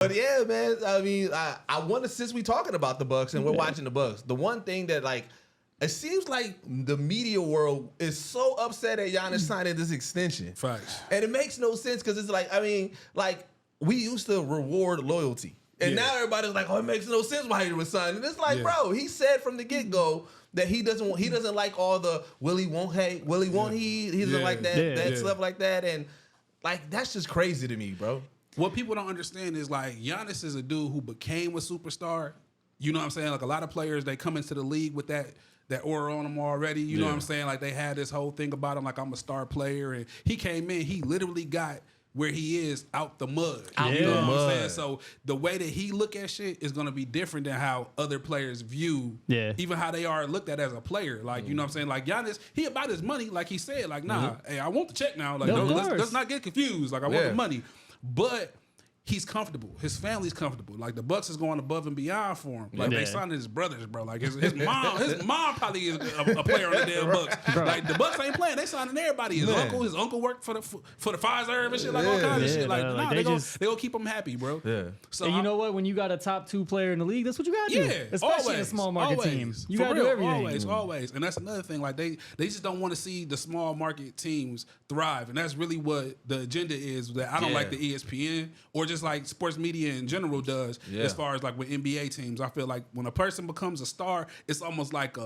But yeah, man. I mean, I want to, since we talking about the Bucks and we're watching the Bucks, the one thing that like it seems like the media world is so upset at Giannis signing this extension. Facts. And it makes no sense because it's like, I mean, like we used to reward loyalty. And now everybody's like, oh, it makes no sense why he was signing. And it's like, bro, he said from the get-go that he doesn't like all the will he won't he doesn't like that stuff like that. And like that's just crazy to me, bro. What people don't understand is like Giannis is a dude who became a superstar. You know what I'm saying? Like a lot of players, they come into the league with that aura on them already. You know what I'm saying? Like they had this whole thing about him, like I'm a star player. And he came in, he literally got where he is out the mud. You know what I'm saying? So the way that he look at shit is gonna be different than how other players view even how they are looked at as a player. Like, you know what I'm saying? Like Giannis, he about his money, like he said, like, nah, hey, I want the check now. Like, let's not get confused. Like I want the money. But he's comfortable. His family's comfortable. Like the Bucks is going above and beyond for him. Like they signed his brothers, bro. Like his mom probably is a player on the damn Bucks. Like the Bucks ain't playing. They signing everybody. His uncle worked for the Pfizer and shit, like all kinds of shit. Like they gonna keep him happy, bro. Yeah. So and you know what? When you got a top 2 player in the league, that's what you gotta do. Yeah, especially in a small market team. You gotta do everything. Always. And that's another thing. Like they just don't want to see the small market teams thrive, and that's really what the agenda is. That I don't like the ESPN or just like sports media in general does as far as like with NBA teams. I feel like when a person becomes a star, it's almost like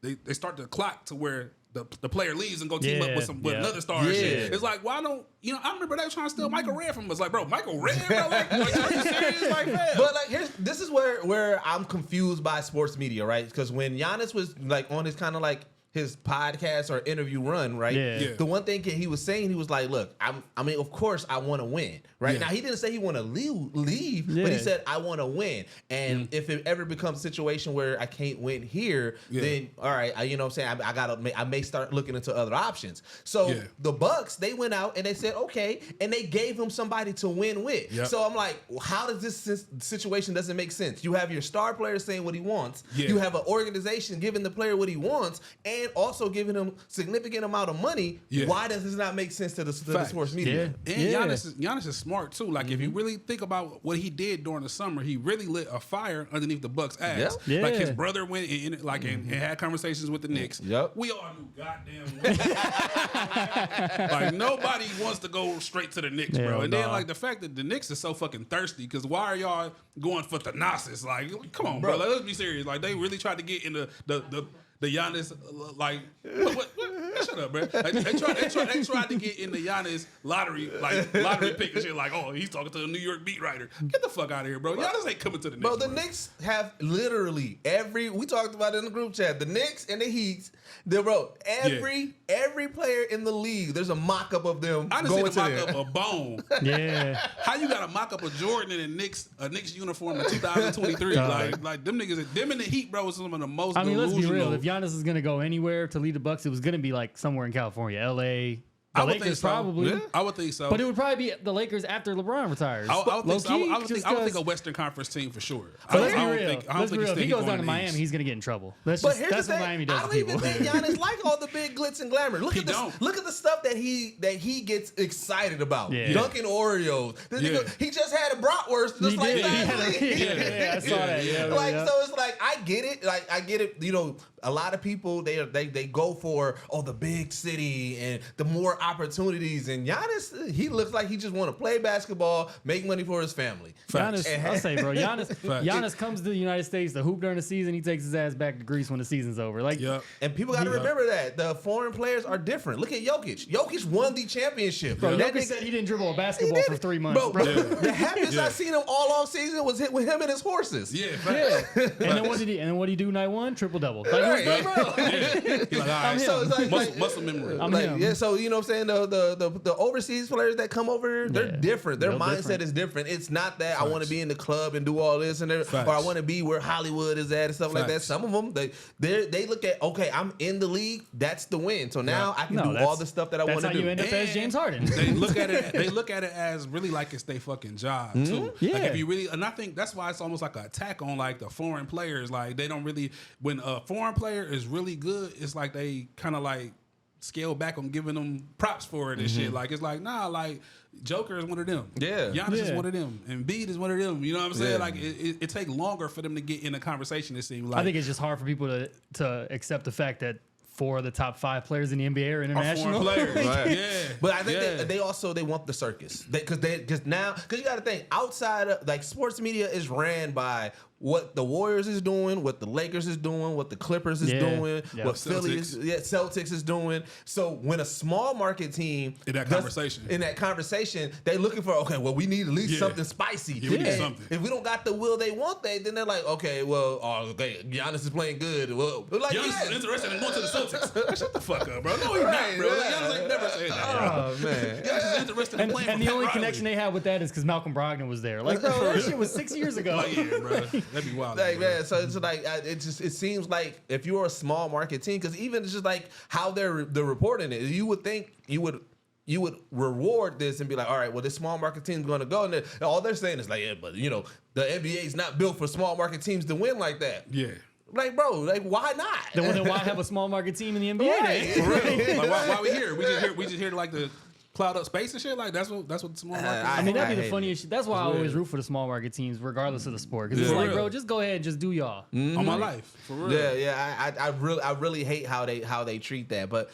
they start the clock to where the player leaves and go team up with another star and shit. It's like, why don't I remember they were trying to steal Michael Redd from us. Like, bro, Michael Redd, bro, like are you serious? Like, man. But like this is where I'm confused by sports media, right? Because when Giannis was like on his kind of like his podcast or interview run, right? The one thing he was saying, he was like, look, I mean, of course I want to win, right? Now, he didn't say he want to leave, but he said, I want to win. And if it ever becomes a situation where I can't win here, then, all right, you know what I'm saying? I may start looking into other options. So the Bucks, they went out and they said, okay, and they gave him somebody to win with. So I'm like, well, how does this situation doesn't make sense? You have your star player saying what he wants. You have an organization giving the player what he wants, and also giving him significant amount of money. Why does this not make sense to the sports media? And Giannis is smart too. Like if you really think about what he did during the summer, he really lit a fire underneath the Bucks' ass. Like his brother went in and had conversations with the Knicks. We all knew goddamn well. Like nobody wants to go straight to the Knicks, bro. And then like the fact that the Knicks is so fucking thirsty, because why are y'all going for Thanasis? Like, come on, bro. Like, let's be serious. Like they really tried to get in the Giannis, like, what? Shut up, bro. Like, they tried to get in the Giannis lottery pick and shit. Like, oh, he's talking to a New York beat writer. Get the fuck out of here, bro. Giannis ain't coming to the Knicks. Bro, the Knicks have literally we talked about it in the group chat. The Knicks and the Heat, every player in the league, there's a mock-up of them. I just seen a mock-up of Bone. How you got a mock-up of Jordan in a Knicks uniform in 2023? Like them niggas, them in the Heat, bro, is some of the most delusional. Let's be real. If Giannis is going to go anywhere to lead the Bucks, it was going to be like somewhere in California, LA. The Lakers probably. Yeah. I would think so. But it would probably be the Lakers after LeBron retires. I would think a Western Conference team for sure. Let's be real. If he goes down to Miami, he's going to get in trouble. That's what Miami does to people. I don't even think Giannis like all the big glitz and glamour. Look at the stuff that he gets excited about. Dunkin' Oreos. He just had a bratwurst just like that. I saw that. So it's like, I get it. Like, I get it. You know, a lot of people, they go for, the big city and the more opportunities, and Giannis, he looks like he just want to play basketball, make money for his family. Giannis, I'll say, bro, Giannis comes to the United States to hoop during the season. He takes his ass back to Greece when the season's over. Like, and people got to remember that the foreign players are different. Look at Jokic. Jokic won the championship. Bro, Jokic said he didn't dribble a basketball for 3 months. Bro. The happiest I seen him all season was hit with him and his horses. And then what did he do night one? Triple double. Like, bro. He's like, all right. So it's like muscle memory. So you know what I'm saying? The overseas players that come over, they're different. Their mindset is different. It's not that I want to be in the club and do all this and or I want to be where Hollywood is at and stuff like that. Some of them they look at, okay, I'm in the league, that's the win. So now I can do all the stuff that I want to do. That's how you end up as James Harden. They look at it as really like it's their fucking job too. Like if you really, and I think that's why it's almost like an attack on like the foreign players. Like they don't really, when a foreign player is really good, it's like they kind of like scale back on giving them props for it and shit. Like, it's like, nah, like, Joker is one of them. Yeah. Giannis is one of them. Embiid is one of them. You know what I'm saying? Like, it take longer for them to get in a conversation, it seems like. I think it's just hard for people to accept the fact that 4 of the top 5 players in the NBA are international players. Right. Yeah. But I think they also want the circus. Because you got to think, outside of, like, sports media is ran by what the Warriors is doing, what the Lakers is doing, what the Clippers is doing, what Philly Celtics is doing. So when a small market team in that conversation, they're looking for, okay, well, we need at least something spicy. Yeah, we need something. If we don't got the will they want, then they're like, okay, well, Giannis is playing good. Well, like, Giannis is interested in going to the Celtics. Shut the fuck up, bro. No, he's not, bro. Giannis ain't never said that. Oh man, Giannis is interested in playing. And the only connection they had with that is because Malcolm Brogdon was there. Like, bro, that shit was 6 years ago. Like, yeah, bro. That'd be wild. Like, man, so it's like it seems like if you're a small market team, because even it's just like how they're reporting it, you would think you would reward this and be like, all right, well, this small market team's going to go, and all they're saying is like, yeah, but the NBA's not built for small market teams to win like that. Yeah. Like, bro, like, why not? Then why have a small market team in the NBA? Right. For real. Like, why we here? We just here to, like, the cloud up space and shit. Like, that's what the small market. I mean, that'd be the funniest shit. That's why I always root for the small market teams, regardless of the sport. Because it's like, bro, just go ahead and just do y'all. On my life, for real. Yeah. I really hate how they treat that, but